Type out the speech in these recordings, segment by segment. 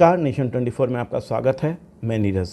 नमस्कार, नेशन 24 में आपका स्वागत है। मैं नीरज।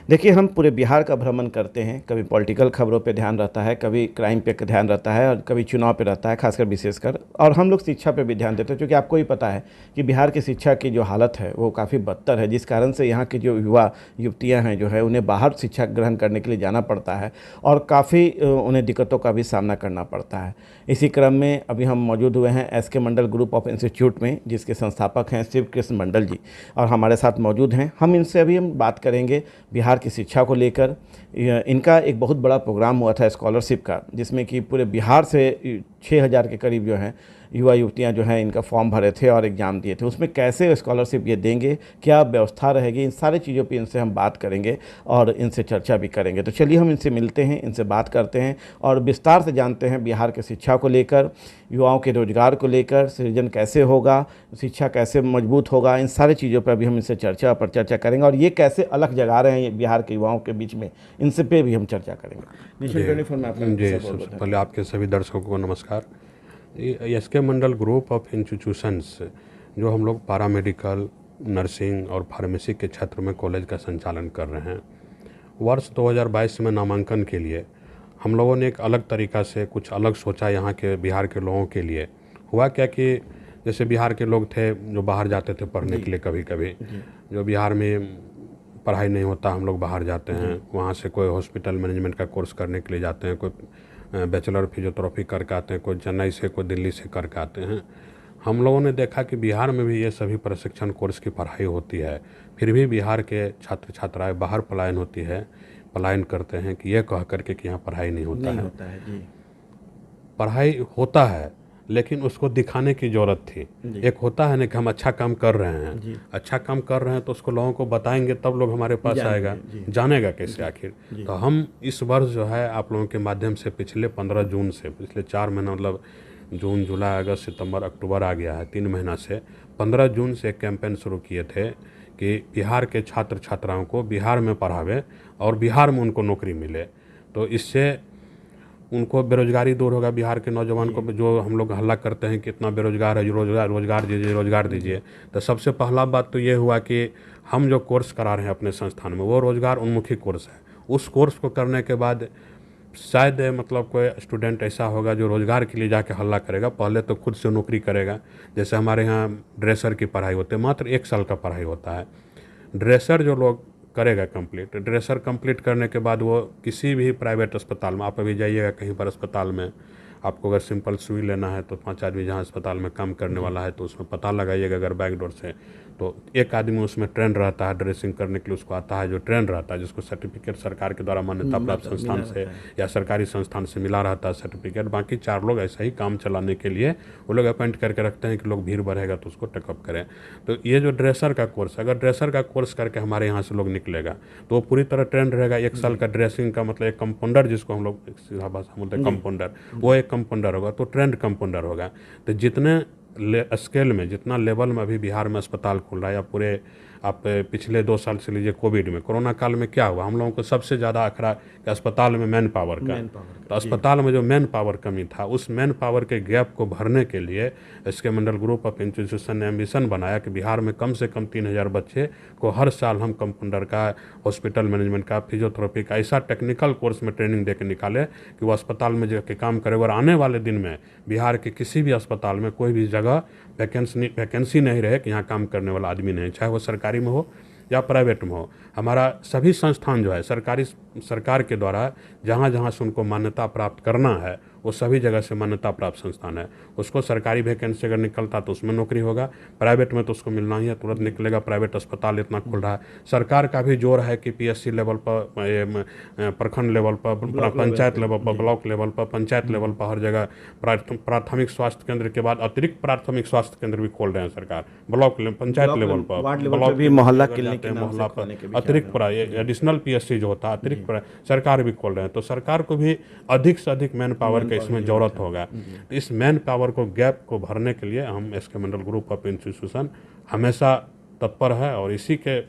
देखिए, हम पूरे बिहार का भ्रमण करते हैं। कभी पॉलिटिकल खबरों पे ध्यान रहता है, कभी क्राइम पे ध्यान रहता है और कभी चुनाव पे रहता है, खासकर विशेषकर। और हम लोग शिक्षा पे भी ध्यान देते हैं, क्योंकि आपको ही पता है कि बिहार की शिक्षा की जो हालत है वो काफ़ी बदतर है, जिस कारण से यहाँ की जो युवा युवतियाँ हैं जो है उन्हें बाहर शिक्षा ग्रहण करने के लिए जाना पड़ता है और काफ़ी उन्हें दिक्कतों का भी सामना करना पड़ता है। इसी क्रम में अभी हम मौजूद हुए हैं SK Mandal group of institute में, जिसके संस्थापक हैं शिव कृष्ण मंडल जी, और हमारे साथ मौजूद हैं। हम इनसे अभी हम बात करेंगे बिहार की शिक्षा को लेकर। इनका एक बहुत बड़ा प्रोग्राम हुआ था स्कॉलरशिप का, जिसमें कि पूरे बिहार से 6000 के करीब जो हैं युवा युवतियां जो हैं इनका फॉर्म भरे थे और एग्ज़ाम दिए थे। उसमें कैसे स्कॉलरशिप ये देंगे, क्या व्यवस्था रहेगी, इन सारी चीज़ों पे इनसे हम बात करेंगे और इनसे चर्चा भी करेंगे। तो चलिए हम इनसे मिलते हैं, इनसे बात करते हैं और विस्तार से जानते हैं बिहार की शिक्षा को लेकर, युवाओं के रोजगार को लेकर, सृजन कैसे होगा, शिक्षा कैसे मजबूत होगा। इन सारी चीज़ों पर भी हम इनसे चर्चा करेंगे और ये कैसे अलग जगा रहे हैं बिहार के युवाओं के बीच में, इनसे पे भी हम चर्चा करेंगे। नेशन 24 में आपका सबसे पहले आपके सभी दर्शकों को नमस्कार। SK Mandal group of institutions, जो हम लोग पैरामेडिकल, नर्सिंग और फार्मेसी के क्षेत्र में कॉलेज का संचालन कर रहे हैं, वर्ष 2022 में नामांकन के लिए हम लोगों ने एक अलग तरीक़ा से कुछ अलग सोचा। यहाँ के बिहार के लोगों के लिए हुआ क्या कि जैसे बिहार के लोग थे जो बाहर जाते थे पढ़ने के लिए, कभी कभी जो बिहार में पढ़ाई नहीं होता हम लोग बाहर जाते हैं, वहाँ से कोई हॉस्पिटल मैनेजमेंट का कोर्स करने के लिए जाते हैं, कोई बैचलर फिजियोथेरेपी करके आते हैं, कोई चेन्नई से, कोई दिल्ली से करके आते हैं। हम लोगों ने देखा कि बिहार में भी ये सभी प्रशिक्षण कोर्स की पढ़ाई होती है, फिर भी बिहार के छात्र छात्राएं बाहर पलायन करते हैं कि ये कह करके कि यहाँ पढ़ाई नहीं होता है। जी। पढ़ाई होता है, लेकिन उसको दिखाने की ज़रूरत थी। एक होता है ना कि हम अच्छा काम कर रहे हैं, अच्छा काम कर रहे हैं तो उसको लोगों को बताएंगे तब लोग हमारे पास आएगा, जानेगा कैसे आखिर। तो हम इस वर्ष जो है आप लोगों के माध्यम से पिछले 15 जून से, पिछले 4 महीना मतलब जून, जुलाई, अगस्त, सितंबर, अक्टूबर आ गया है, 3 महीना से 15 जून से एक कैंपेन शुरू किए थे कि बिहार के छात्र छात्राओं को बिहार में पढ़ावे और बिहार में उनको नौकरी मिले। तो इससे उनको बेरोजगारी दूर होगा। बिहार के नौजवान को जो हम लोग हल्ला करते हैं कि इतना बेरोजगार है, रोजगार दीजिए। तो सबसे पहला बात तो ये हुआ कि हम जो कोर्स करा रहे हैं अपने संस्थान में वो रोजगार उन्मुखी कोर्स है। उस कोर्स को करने के बाद शायद मतलब कोई स्टूडेंट ऐसा होगा जो रोजगार के लिए जाके हल्ला करेगा, पहले तो खुद से नौकरी करेगा। जैसे हमारे यहाँ ड्रेसर की पढ़ाई होती है, मात्र 1 साल का पढ़ाई होता है। ड्रेसर जो लोग करेगा कंप्लीट, ड्रेसर कंप्लीट करने के बाद वो किसी भी प्राइवेट अस्पताल में, आप अभी जाइएगा कहीं पर अस्पताल में, आपको अगर सिंपल सुई लेना है तो 5 आदमी जहाँ अस्पताल में काम करने वाला है तो उसमें पता लगाइएगा। अगर बैकडोर से तो एक आदमी उसमें ट्रेंड रहता है, ड्रेसिंग करने के लिए उसको आता है, जो ट्रेंड रहता है, जिसको सर्टिफिकेट सरकार के द्वारा मान्यता प्राप्त संस्थान से या सरकारी संस्थान से मिला रहता है सर्टिफिकेट। बाकी 4 लोग ऐसा ही काम चलाने के लिए वो लोग अपॉइंट करके रखते हैं कि लोग भीड़ बढ़ेगा तो उसको टेकअप करें। तो ये जो ड्रेसर का कोर्स, अगर ड्रेसर का कोर्स करके हमारे यहाँ से लोग निकलेगा तो वो पूरी तरह ट्रेंड रहेगा। 1 साल का ड्रेसिंग का मतलब एक कंपाउंडर, जिसको हम लोग सीधा भाषा बोलते हैं कंपाउंडर, वो एक कंपाउंडर होगा, तो ट्रेंड कंपाउंडर होगा। तो जितने स्केल में, जितना लेवल में अभी बिहार में अस्पताल खुल रहा है, या पूरे आप पिछले 2 साल से लीजिए, कोविड में, कोरोना काल में क्या हुआ, हम लोगों को सबसे ज़्यादा अखरा कि अस्पताल में मैन पावर का। तो अस्पताल में जो मैन पावर कमी था, उस मैन पावर के गैप को भरने के लिए SK Mandal group of institution ने एम्बिशन बनाया कि बिहार में कम से कम 3000 बच्चे को हर साल हम कंपाउंडर का, हॉस्पिटल मैनेजमेंट का, फिजियोथेरेपी का ऐसा टेक्निकल कोर्स में ट्रेनिंग दे के निकाले कि वो अस्पताल में जाके काम करे। और आने वाले दिन में बिहार के किसी भी अस्पताल में कोई भी जगह वैकेंसी नहीं रहे कि यहाँ काम करने वाला आदमी नहीं, चाहे वो सरकारी में हो या प्राइवेट में हो। हमारा सभी संस्थान जो है सरकार के द्वारा जहाँ जहाँ से उनको मान्यता प्राप्त करना है वो सभी जगह से मान्यता प्राप्त संस्थान है। उसको सरकारी वैकेंसी अगर निकलता तो उसमें नौकरी होगा, प्राइवेट में तो उसको मिलना ही है, तुरंत निकलेगा। प्राइवेट अस्पताल इतना खुल रहा है। सरकार का भी जोर है कि पीएससी लेवल पर, प्रखंड लेवल पर, पंचायत लेवल पर, ब्लॉक लेवल पर, पंचायत लेवल पर, हर जगह प्राथमिक स्वास्थ्य केंद्र के बाद अतिरिक्त प्राथमिक स्वास्थ्य केंद्र भी खोल रहे हैं सरकार। ब्लॉक पंचायत लेवल पर, ब्लॉक भी, मोहल्ला क्लिनिक मोहल्ला पर अतिरिक्त एडिशनल पीएससी जो होता है अतिरिक्त सरकार भी खोल रहे हैं। तो सरकार को भी अधिक से अधिक मैन पावर का इसमें जरूरत होगा। तो इस मैन पावर को, गैप को भरने के लिए हम SK Mandal group of institution हमेशा तत्पर है और इसी के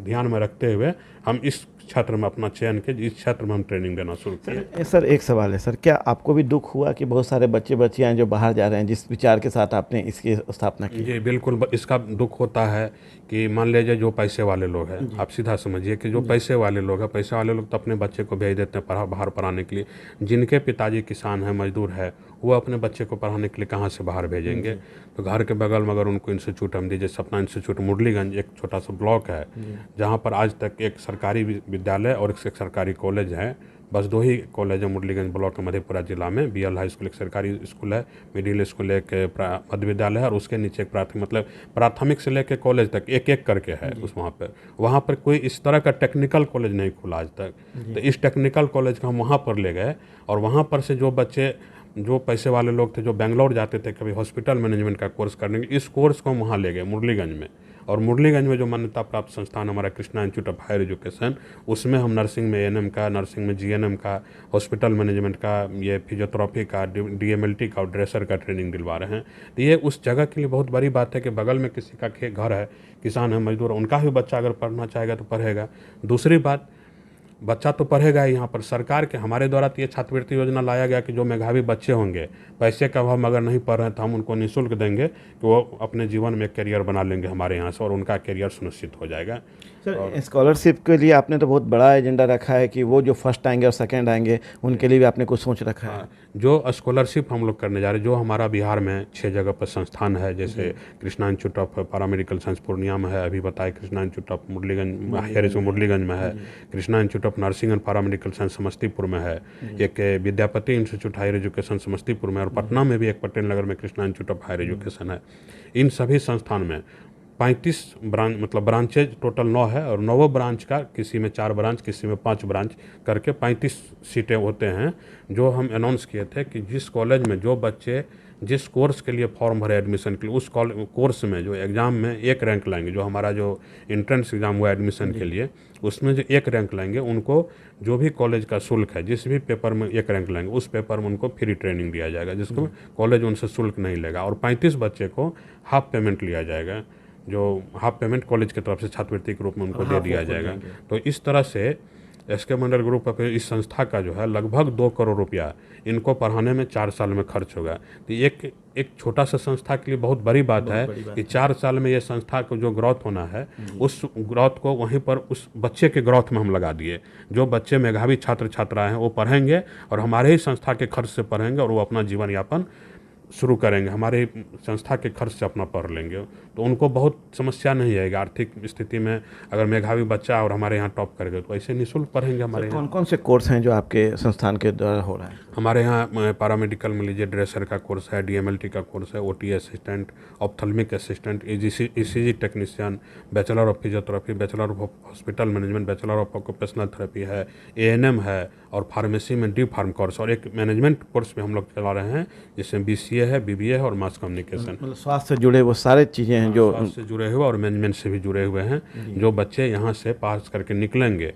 ध्यान में रखते हुए हम इस क्षेत्र में अपना चयन के इस क्षेत्र में हम ट्रेनिंग देना शुरू किए। सर एक सवाल है सर, क्या आपको भी दुख हुआ कि बहुत सारे बच्चे बच्चियां जो बाहर जा रहे हैं, जिस विचार के साथ आपने इसकी स्थापना की? जी बिल्कुल, इसका दुख होता है कि मान लीजिए जो पैसे वाले लोग हैं, आप सीधा समझिए कि जो पैसे वाले लोग हैं, पैसे वाले लोग तो अपने बच्चे को भेज देते हैं बाहर पढ़ाने के लिए। जिनके पिताजी किसान हैं, मजदूर है, वो अपने बच्चे को पढ़ाने के लिए कहाँ से बाहर भेजेंगे? तो घर के बगल में अगर उनको इंस्टीट्यूट हम दीजिए, सपना इंस्टीट्यूट मुरलीगंज एक छोटा सा ब्लॉक है जहाँ पर आज तक एक सरकारी विद्यालय और एक सरकारी कॉलेज है। बस 2 ही कॉलेज है मुरलीगंज ब्लॉक में, मधेपुरा जिला में। BL हाई स्कूल एक सरकारी स्कूल है, मिडिल स्कूल एक मध्य विद्यालय है और उसके नीचे एक प्राथमिक से लेकर कॉलेज तक एक एक करके है उस वहाँ पर कोई इस तरह का टेक्निकल कॉलेज नहीं खुला आज तक। तो इस टेक्निकल कॉलेज को हम वहाँ पर ले गए और वहाँ पर से जो बच्चे, जो पैसे वाले लोग थे, जो बेंगलोर जाते थे कभी हॉस्पिटल मैनेजमेंट का कोर्स करने के, इस कोर्स को हम वहाँ ले गए मुरलीगंज में। और मुरलीगंज में जो मान्यता प्राप्त संस्थान हमारा Krishna institute of higher education, उसमें हम नर्सिंग में ANM का, नर्सिंग में GNM का, हॉस्पिटल मैनेजमेंट का, ये फिजियोथेरेपी का, DMLT का और ड्रेसर का ट्रेनिंग दिलवा रहे हैं। तो ये उस जगह के लिए बहुत बड़ी बात है कि बगल में किसी का घर है, किसान है, मजदूर, उनका भी बच्चा अगर पढ़ना चाहेगा तो पढ़ेगा। दूसरी बात, बच्चा तो पढ़ेगा ही। यहाँ पर सरकार के हमारे द्वारा तो ये छात्रवृत्ति योजना लाया गया कि जो मेधावी बच्चे होंगे, पैसे का अभाव अगर नहीं पढ़ रहे हैं तो हम उनको निःशुल्क देंगे कि वो अपने जीवन में करियर बना लेंगे हमारे यहाँ से और उनका करियर सुनिश्चित हो जाएगा। सर स्कॉलरशिप के लिए आपने तो बहुत बड़ा एजेंडा रखा है कि वो जो फर्स्ट आएंगे और सेकंड आएंगे उनके लिए भी आपने कुछ सोच रखा है? जो स्कॉलरशिप हम लोग करने जा रहे हैं, जो हमारा बिहार में 6 जगह पर संस्थान है, जैसे Krishna institute of paramedical science Purnia में है, अभी बताए कृष्णा इंस्टीट्यूट ऑफ मुरलीगंज में है, Krishna institute of nursing and paramedical science Samastipur में है, एक Vidyapati institute higher education Samastipur में, और पटना में भी एक पटेल नगर में Krishna institute of higher education है। इन सभी संस्थान में 35 ब्रांचेज टोटल 9 है और 9 ब्रांच का, किसी में 4 ब्रांच, किसी में 5 ब्रांच करके 35 सीटें होते हैं। जो हम अनाउंस किए थे कि जिस कॉलेज में जो बच्चे जिस कोर्स के लिए फॉर्म भरे एडमिशन के लिए, उस कोर्स में जो एग्ज़ाम में 1 रैंक लाएंगे, जो हमारा जो एंट्रेंस एग्ज़ाम हुआ एडमिशन के लिए, उसमें जो 1 रैंक लाएंगे, उनको जो भी कॉलेज का शुल्क है, जिस भी पेपर में 1 रैंक लाएंगे, उस पेपर में उनको फ्री ट्रेनिंग दिया जाएगा, जिसको कॉलेज उनसे शुल्क नहीं लेगा। और 35 बच्चे को हाफ पेमेंट लिया जाएगा, जो हाफ पेमेंट कॉलेज की तरफ से छात्रवृत्ति के रूप में उनको दे दिया जाएगा। तो इस तरह से SK मंडल ग्रुप ऑफ इस संस्था का जो है लगभग 2 करोड़ रुपया इनको पढ़ाने में 4 साल में खर्च होगा। तो एक छोटा सा संस्था के लिए बहुत बड़ी बात है कि 4 साल में ये संस्था को जो ग्रोथ होना है, उस ग्रोथ को वहीं पर उस बच्चे के ग्रोथ में हम लगा दिए। जो बच्चे मेधावी छात्र छात्राएँ हैं वो पढ़ेंगे और हमारे ही संस्था के खर्च से पढ़ेंगे और वो अपना जीवन यापन शुरू करेंगे, हमारे संस्था के खर्च से अपना पढ़ लेंगे। तो उनको बहुत समस्या नहीं आएगी आर्थिक स्थिति में। अगर मेधावी बच्चा और हमारे यहाँ टॉप करेगा तो ऐसे निःशुल्क पढ़ेंगे हमारे यहाँ। कौन कौन से कोर्स हैं जो आपके संस्थान के द्वारा हो रहा है? हमारे यहाँ पैरामेडिकल में लीजिए, ड्रेसर का कोर्स है, DMLT का कोर्स है, OT assistant, ophthalmic assistant, ECG technician, bachelor of physiotherapy, bachelor of hospital management, bachelor of occupational therapy है, ANM है, और फार्मेसी में D.Pharm कोर्स, और एक मैनेजमेंट कोर्स भी हम लोग चला रहे हैं जिसमें BCA है, BBA है और मास कम्युनिकेशन। मतलब स्वास्थ्य से जुड़े वो सारे चीज़ें हैं जो स्वास्थ्य से जुड़े हुए और मैनेजमेंट से भी जुड़े हुए हैं। जो बच्चे यहाँ से पास करके निकलेंगे,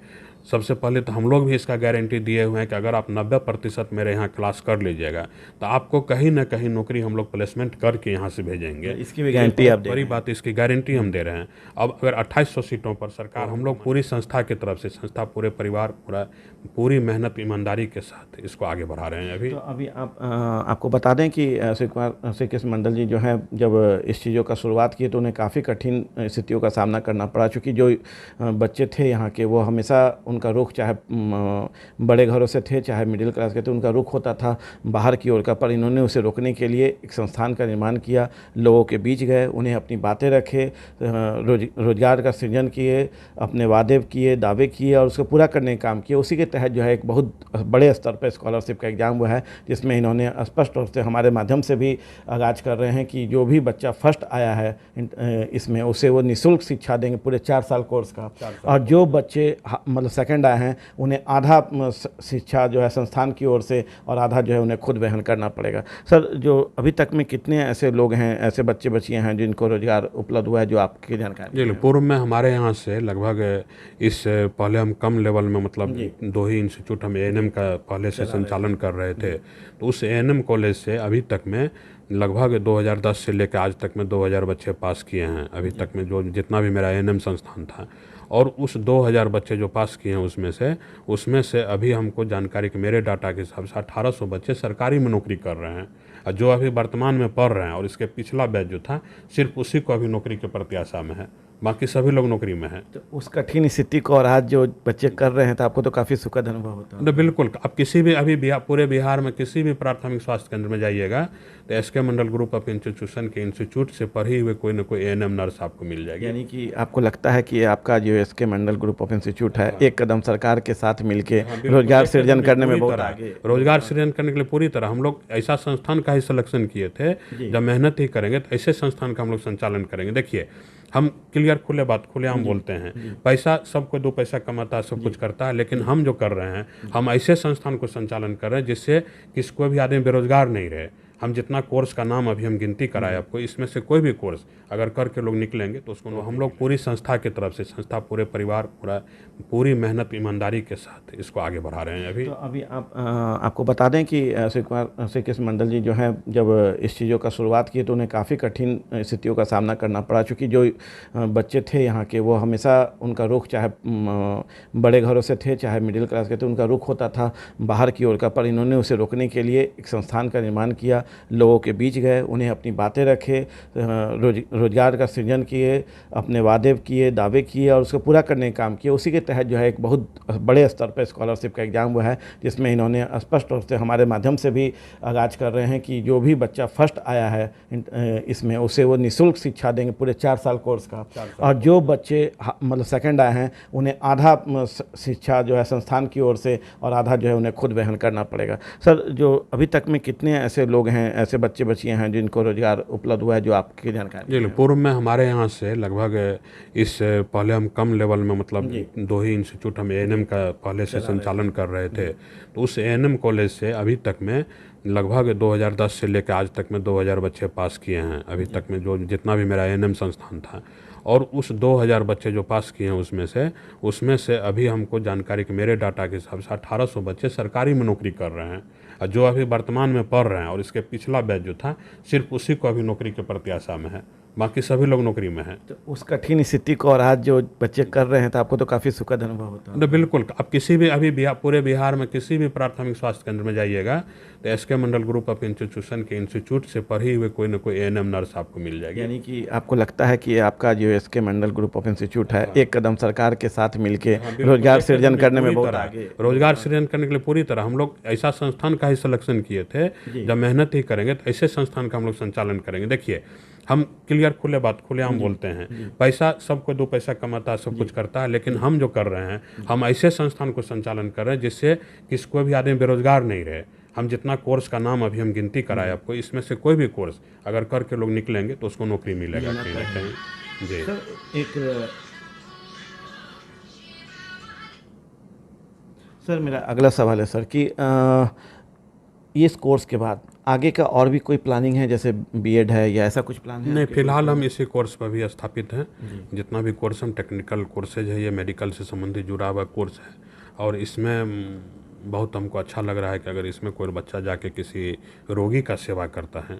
सबसे पहले तो हम लोग भी इसका गारंटी दिए हुए हैं कि अगर आप 90% मेरे यहाँ क्लास कर लीजिएगा तो आपको कहीं ना कहीं नौकरी हम लोग प्लेसमेंट करके यहाँ से भेजेंगे। इसकी भी गारंटी आप दे बड़ी बात, इसकी गारंटी हम दे रहे हैं। अब अगर 2800 सीटों पर सरकार, हम लोग पूरी संस्था की तरफ से, संस्था पूरे परिवार पूरी मेहनत ईमानदारी के साथ इसको आगे बढ़ा रहे हैं। अभी आपको बता दें कि श्री कृष्ण मंडल जी जो हैं, जब इस चीज़ों का शुरुआत की तो उन्हें काफ़ी कठिन स्थितियों का सामना करना पड़ा, चूँकि जो बच्चे थे यहाँ के वो हमेशा उनका रुख, चाहे बड़े घरों से थे चाहे मिडिल क्लास के थे, उनका रुख होता था बाहर की ओर का। पर इन्होंने उसे रोकने के लिए एक संस्थान का निर्माण किया, लोगों के बीच गए, उन्हें अपनी बातें रखे, रोजगार का सृजन किए, अपने वादे किए, दावे किए और उसको पूरा करने का काम किया। उसी के तहत जो है एक बहुत बड़े स्तर पर स्कॉलरशिप का एग्ज़ाम हुआ है, जिसमें इन्होंने स्पष्ट रूप से हमारे माध्यम से भी आगाज कर रहे हैं कि जो भी बच्चा फर्स्ट आया है इसमें, उसे वो निःशुल्क शिक्षा देंगे पूरे 4 साल कोर्स का। और जो बच्चे मतलब सेकंड आए हैं उन्हें आधा शिक्षा जो है संस्थान की ओर से और आधा जो है उन्हें खुद वहन करना पड़ेगा। सर, जो अभी तक में कितने ऐसे लोग हैं, ऐसे बच्चे बच्चियां हैं जिनको रोजगार उपलब्ध हुआ है, जो आपकी जानकारी? जी, पूर्व में हमारे यहाँ से लगभग इस पहले हम कम लेवल में, मतलब 2 ही इंस्टीट्यूट हम ANM का पहले से संचालन कर रहे थे। तो उस ANM कॉलेज से अभी तक में लगभग 2010 से लेकर आज तक में 2000 बच्चे पास किए हैं अभी तक में, जो जितना भी मेरा एएनएम संस्थान था। और उस 2000 बच्चे जो पास किए हैं उसमें से अभी हमको जानकारी कि मेरे डाटा के हिसाब से 1800 बच्चे सरकारी में नौकरी कर रहे हैं, और जो अभी वर्तमान में पढ़ रहे हैं, और इसके पिछला बैच जो था सिर्फ उसी को अभी नौकरी के प्रत्याशा में है, बाकी सभी लोग नौकरी में हैं। तो उस कठिन स्थिति को और आज जो बच्चे कर रहे हैं तो आपको तो काफ़ी सुखद अनुभव होता है। तो बिल्कुल, आप किसी भी अभी पूरे बिहार में किसी भी प्राथमिक स्वास्थ्य केंद्र में जाइएगा तो SK Mandal group of institution के इंस्टीट्यूट से पढ़ी हुए कोई ना कोई एएनएम नर्स आपको मिल जाएगी। यानी कि आपको लगता है कि आपका जो SK Mandal group of institute है एक कदम सरकार के साथ मिलके रोजगार सृजन करने में बहुत आगे, रोजगार सृजन करने के लिए पूरी तरह हम लोग ऐसा संस्थान का ही सिलेक्शन किए थे, जब मेहनत ही करेंगे तो ऐसे संस्थान का हम लोग संचालन करेंगे। देखिए, हम क्लियर खुलेआम बोलते हैं, पैसा सबको 2 पैसा कमाता है, सब कुछ करता है, लेकिन हम जो कर रहे हैं, हम ऐसे संस्थान को संचालन कर रहे हैं जिससे किसी कोई भी आदमी बेरोजगार नहीं रहे। हम जितना कोर्स का नाम अभी हम गिनती कराए आपको, इसमें से कोई भी कोर्स अगर करके लोग निकलेंगे तो उसको हम लोग पूरी संस्था की तरफ से, संस्था पूरे परिवार पूरी मेहनत ईमानदारी के साथ इसको आगे बढ़ा रहे हैं। अभी तो अभी आपको बता दें कि श्री कृष्ण मंडल जी जो हैं, जब इस चीज़ों का शुरुआत की तो उन्हें काफ़ी कठिन स्थितियों का सामना करना पड़ा, चूँकि जो बच्चे थे यहाँ के वो हमेशा उनका रुख चाहे बड़े घरों से थे चाहे मिडिल क्लास के थे, उनका रुख होता था बाहर की ओर का। पर इन्होंने उसे रोकने के लिए एक संस्थान का निर्माण किया, लोगों के बीच गए, उन्हें अपनी बातें रखे, रोजगार का सृजन किए, अपने वादे किए, दावे किए और उसको पूरा करने का काम किया। उसी के तहत जो है एक बहुत बड़े स्तर पर स्कॉलरशिप का एग्ज़ाम हुआ है, जिसमें इन्होंने स्पष्ट रूप से हमारे माध्यम से भी आगाज कर रहे हैं कि जो भी बच्चा फर्स्ट आया है इसमें उसे वो निःशुल्क शिक्षा देंगे पूरे 4 साल कोर्स का, और जो बच्चे मतलब सेकंड आए हैं उन्हें आधा शिक्षा जो है संस्थान की ओर से और आधा जो है उन्हें खुद वहन करना पड़ेगा। सर, जो अभी तक में कितने ऐसे लोग हैं, ऐसे बच्चे बच्चियाँ हैं जिनको रोजगार उपलब्ध हुआ है, जो आपकी जानकारी? जी, पूर्व में हमारे यहाँ से लगभग इस पहले हम कम लेवल में, मतलब 2 ही इंस्टीट्यूट हम एएनएम का पहले से संचालन कर रहे थे, तो उस एएनएम कॉलेज से अभी तक में लगभग 2010 से लेकर आज तक में 2000 बच्चे पास किए हैं अभी तक में, जो जितना भी मेरा एएनएम संस्थान था। और उस 2000 बच्चे जो पास किए हैं उसमें से अभी हमको जानकारी कि मेरे डाटा के हिसाब से 1800 बच्चे सरकारी में नौकरी कर रहे हैं, और जो अभी वर्तमान में पढ़ रहे हैं, और इसके पिछला बैच जो था सिर्फ उसी को अभी नौकरी के प्रत्याशा में है, बाकी सभी लोग नौकरी में हैं। तो उस कठिन स्थिति को और आज जो बच्चे कर रहे हैं तो आपको तो काफ़ी सुखद अनुभव होता है। तो बिल्कुल, आप किसी भी अभी पूरे बिहार में किसी भी प्राथमिक स्वास्थ्य केंद्र में जाइएगा तो SK Mandal group of institution के इंस्टीट्यूट से पढ़ी हुए कोई ना कोई एएनएम नर्स आपको मिल जाएगी। यानी कि आपको लगता है कि आपका जो SK Mandal group of institute है एक कदम सरकार के साथ मिलके रोजगार सृजन करने में बहुत आगे, रोजगार सृजन करने के लिए पूरी तरह हम लोग ऐसा संस्थान का ही सिलेक्शन किए थे, जब मेहनत ही करेंगे तो ऐसे संस्थान का हम लोग संचालन करेंगे। देखिए, हम क्लियर खुलेआम बोलते हैं, पैसा सबको 2 पैसा कमाता है, सब कुछ करता है, लेकिन हम जो कर रहे हैं, हम ऐसे संस्थान को संचालन कर रहे हैं जिससे किसी कोई भी आदमी बेरोजगार नहीं रहे। हम जितना कोर्स का नाम अभी हम गिनती कराए आपको, इसमें से कोई भी कोर्स अगर करके लोग निकलेंगे तो उसको नौकरी मिलेगा कहीं ना कहीं। जी सर, मेरा अगला सवाल है सर कि इस कोर्स के बाद आगे का और भी कोई प्लानिंग है, जैसे बीएड है या ऐसा कुछ प्लान है? नहीं, फिलहाल हम इसी कोर्स पर भी स्थापित हैं। जितना भी कोर्स हम टेक्निकल कोर्सेज है, ये मेडिकल से संबंधित जुड़ा हुआ कोर्स है, और इसमें बहुत हमको अच्छा लग रहा है कि अगर इसमें कोई बच्चा जाके किसी रोगी का सेवा करता है,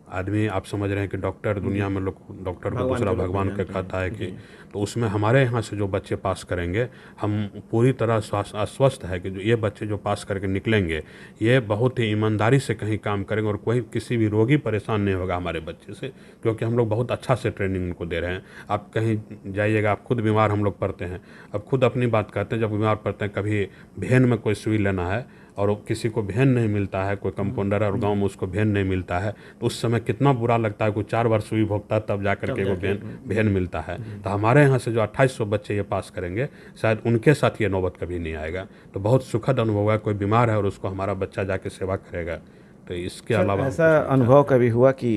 आदमी आप समझ रहे हैं कि डॉक्टर दुनिया में लोग डॉक्टर को दूसरा भगवान का कहता है कि, तो उसमें हमारे यहाँ से जो बच्चे पास करेंगे, हम पूरी तरह आश्वस्त है कि जो ये बच्चे जो पास करके निकलेंगे, ये बहुत ही ईमानदारी से कहीं काम करेंगे और कोई किसी भी रोगी परेशान नहीं होगा हमारे बच्चे से, क्योंकि हम लोग बहुत अच्छा से ट्रेनिंग उनको दे रहे हैं। आप कहीं जाइएगा, आप खुद बीमार हम लोग पड़ते हैं, अब खुद अपनी बात कहते हैं, जब बीमार पड़ते हैं, कभी भेन में कोई सुई लेना है और किसी को भेन नहीं मिलता है, कोई कंपाउंडर और गांव में उसको भेन नहीं मिलता है, तो उस समय कितना बुरा लगता है। कोई 4 बार सुई भोगता है तब जाकर के वो भेन मिलता है। तो हमारे यहाँ से जो 2800 बच्चे ये पास करेंगे, शायद उनके साथ ये नौबत कभी नहीं आएगा। तो बहुत सुखद अनुभव है, कोई बीमार है और उसको हमारा बच्चा जाके सेवा करेगा। तो इसके अलावा ऐसा अनुभव कभी हुआ कि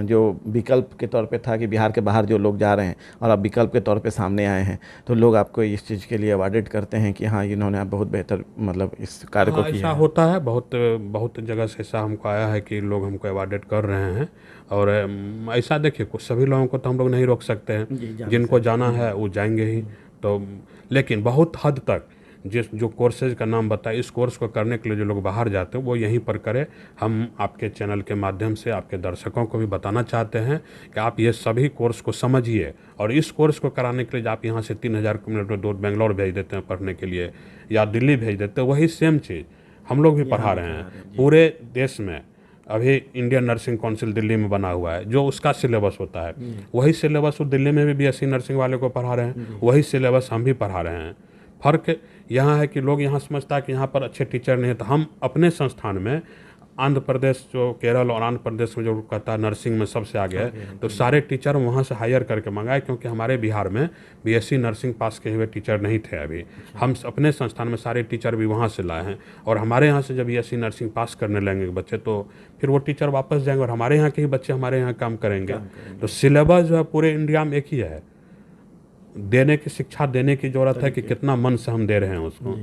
जो विकल्प के तौर पे था कि बिहार के बाहर जो लोग जा रहे हैं और अब विकल्प के तौर पे सामने आए हैं, तो लोग आपको इस चीज़ के लिए अवार्डेड करते हैं कि हाँ, इन्होंने आप बहुत बेहतर मतलब इस कार्य को किया? ऐसा होता है, बहुत जगह से ऐसा हमको आया है कि लोग हमको अवार्डेड कर रहे हैं। और ऐसा देखिए, कुछ सभी लोगों को तो हम लोग नहीं रोक सकते हैं, जिनको जाना है वो जाएंगे ही। तो लेकिन बहुत हद तक जिस जो कोर्सेज का नाम बताया, इस कोर्स को करने के लिए जो लोग बाहर जाते हैं वो यहीं पर करें। हम आपके चैनल के माध्यम से आपके दर्शकों को भी बताना चाहते हैं कि आप ये सभी कोर्स को समझिए, और इस कोर्स को कराने के लिए आप यहाँ से 3000 किलोमीटर दूर बेंगलोर भेज देते हैं पढ़ने के लिए, या दिल्ली भेज देते हैं, वही सेम चीज़ हम लोग भी पढ़ा रहे हैं। पूरे देश में अभी इंडियन नर्सिंग काउंसिल दिल्ली में बना हुआ है, जो उसका सिलेबस होता है, वही सिलेबस वो दिल्ली में भी बीएससी नर्सिंग वाले को पढ़ा रहे हैं, वही सिलेबस हम भी पढ़ा रहे हैं। फ़र्क यहाँ है कि लोग यहाँ समझता है कि यहाँ पर अच्छे टीचर नहीं है, तो हम अपने संस्थान में आंध्र प्रदेश, जो केरल और आंध्र प्रदेश में जो कहता है नर्सिंग में सबसे आगे है, तो सारे टीचर वहाँ से हायर करके मंगाए, क्योंकि हमारे बिहार में बीएससी नर्सिंग पास किए हुए टीचर नहीं थे अभी। हम अपने संस्थान में सारे टीचर भी वहाँ से लाए हैं, और हमारे यहाँ से जब बीएससी नर्सिंग पास करने लगेंगे बच्चे, तो फिर वो टीचर वापस जाएंगे और हमारे यहाँ के ही बच्चे हमारे यहाँ काम करेंगे। तो सिलेबस जो है पूरे इंडिया में एक ही है। देने की शिक्षा देने की ज़रूरत है कि कितना मन से हम दे रहे हैं उसको,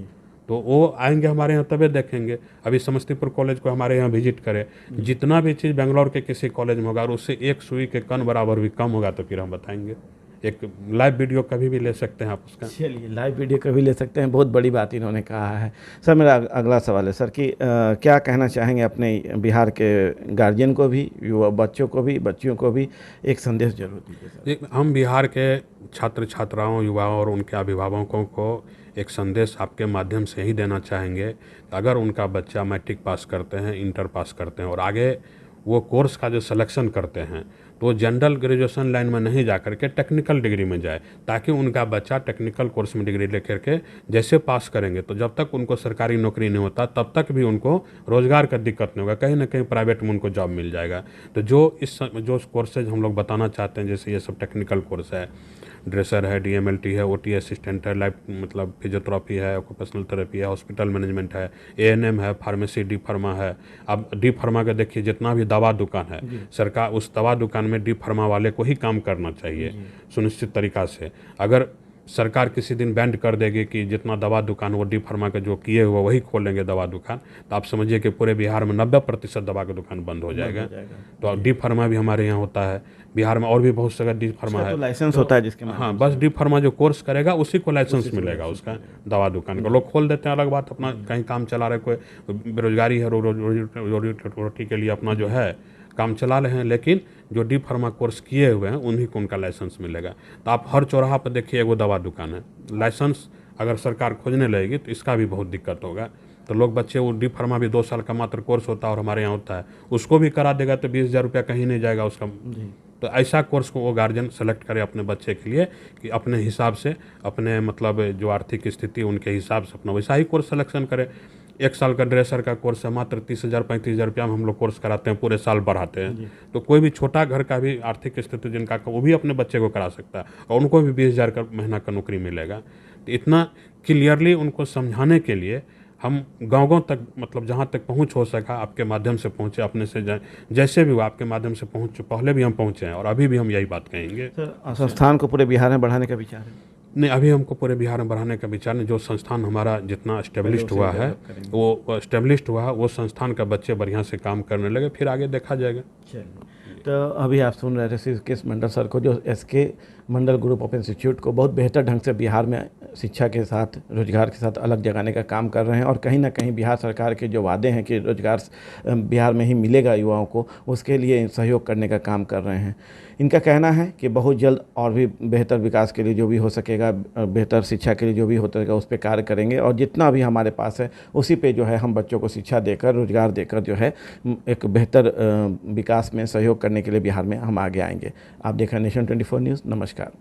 तो वो आएंगे हमारे यहाँ तभी देखेंगे। अभी समस्तीपुर कॉलेज को हमारे यहाँ विजिट करें, जितना भी चीज़ बेंगलोर के किसी कॉलेज में होगा और उससे एक सुई के कण बराबर भी कम होगा तो फिर हम बताएंगे। एक लाइव वीडियो कभी भी ले सकते हैं आप उसका। चलिए, लाइव वीडियो कभी ले सकते हैं, बहुत बड़ी बात इन्होंने कहा है। सर, मेरा अगला सवाल है सर कि क्या कहना चाहेंगे अपने बिहार के गार्जियन को भी, युवा बच्चों को भी, बच्चियों को भी एक संदेश जरूर दीजिए सर। हम बिहार के छात्र छात्राओं, युवाओं और उनके अभिभावकों को एक संदेश आपके माध्यम से ही देना चाहेंगे। अगर उनका बच्चा मैट्रिक पास करते हैं, इंटर पास करते हैं और आगे वो कोर्स का जो सिलेक्शन करते हैं, तो जनरल ग्रेजुएशन लाइन में नहीं जा करके टेक्निकल डिग्री में जाए, ताकि उनका बच्चा टेक्निकल कोर्स में डिग्री लेकर के जैसे पास करेंगे, तो जब तक उनको सरकारी नौकरी नहीं होता तब तक भी उनको रोज़गार का दिक्कत नहीं होगा, कहीं ना कहीं प्राइवेट में उनको जॉब मिल जाएगा। तो जो कोर्सेज हम लोग बताना चाहते हैं, जैसे ये सब टेक्निकल कोर्स है, ड्रेसर है, डीएमएलटी है, ओटी असिस्टेंट है, लाइफ मतलब फिजियोथेरेपी है, ऑक्यूपेशनल थेरेपी है, हॉस्पिटल मैनेजमेंट है, एएनएम है, फार्मेसी, डी फार्मा है। अब डी फार्मा का देखिए, जितना भी दवा दुकान है, सरकार उस दवा दुकान में डी फार्मा वाले को ही काम करना चाहिए सुनिश्चित तरीक़ा से। अगर सरकार किसी दिन बैंड कर देगी कि जितना दवा दुकान वो डी फार्मा का जो किए हुए वही खोलेंगे दवा दुकान, तो आप समझिए कि पूरे बिहार में 90% दवा का दुकान बंद हो जाएगा। तो डी फार्मा भी हमारे यहाँ होता है बिहार में, और भी बहुत जगह डी फार्मा है, तो लाइसेंस होता है जिसके हाँ, बस डी फार्मा जो कोर्स करेगा उसी को लाइसेंस मिलेगा उसका दवा दुकान का। लोग खोल देते हैं, अलग बात, अपना कहीं काम चला रहे, कोई बेरोजगारी है, रोटी के लिए अपना जो है काम चला रहे हैं, लेकिन जो डी फार्मा कोर्स किए हुए हैं उन्हीं को उनका लाइसेंस मिलेगा। तो आप हर चौराहा पर देखिए एगो दवा दुकान है, लाइसेंस अगर सरकार खोजने लगेगी तो इसका भी बहुत दिक्कत होगा। तो लोग बच्चे, वो डी फार्मा भी 2 साल का मात्र कोर्स होता है और हमारे यहाँ होता है, उसको भी करा देगा तो 20,000 रुपया कहीं नहीं जाएगा उसका। तो ऐसा कोर्स को वो गार्जियन सेलेक्ट करे अपने बच्चे के लिए कि अपने हिसाब से, अपने मतलब जो आर्थिक स्थिति उनके हिसाब से अपना वैसा ही कोर्स सिलेक्शन करे। 1 साल का ड्रेसर का कोर्स है, मात्र 30,000-35,000 रुपया में हम लोग कोर्स कराते हैं, पूरे साल बढ़ाते हैं। तो कोई भी छोटा घर का भी आर्थिक स्थिति जिनका, वो भी अपने बच्चे को करा सकता है और उनको भी 20,000 का महीना का नौकरी मिलेगा। तो इतना क्लियरली उनको समझाने के लिए हम गाँव तक, मतलब जहाँ तक पहुँच हो सका आपके माध्यम से पहुँचे, अपने से जैसे भी वो आपके माध्यम से पहुँच, पहले भी हम पहुँचे हैं और अभी भी हम यही बात कहेंगे। सर, संस्थान को पूरे बिहार में बढ़ाने का विचार है? नहीं, अभी हमको पूरे बिहार में बढ़ाने का विचार नहीं। जो संस्थान हमारा जितना एस्टेब्लिश्ड हुआ है, वो एस्टेब्लिश्ड हुआ, वो संस्थान का बच्चे बढ़िया से काम करने लगे, फिर आगे देखा जाएगा। तो अभी आप सुन रहे थे श्री के मंडल सर को, जो SK Mandal group of institute को बहुत बेहतर ढंग से बिहार में शिक्षा के साथ, रोजगार के साथ अलग जगाने का काम कर रहे हैं, और कहीं ना कहीं बिहार सरकार के जो वादे हैं कि रोजगार बिहार में ही मिलेगा युवाओं को, उसके लिए सहयोग करने का काम कर रहे हैं। इनका कहना है कि बहुत जल्द और भी बेहतर विकास के लिए जो भी हो सकेगा, बेहतर शिक्षा के लिए जो भी हो सकेगा उस पर कार्य करेंगे, और जितना भी हमारे पास है उसी पे जो है हम बच्चों को शिक्षा देकर, रोजगार देकर जो है एक बेहतर विकास में सहयोग करने के लिए बिहार में हम आगे आएंगे। आप देख रहे हैं नेशन 24 न्यूज़। नमस्कार।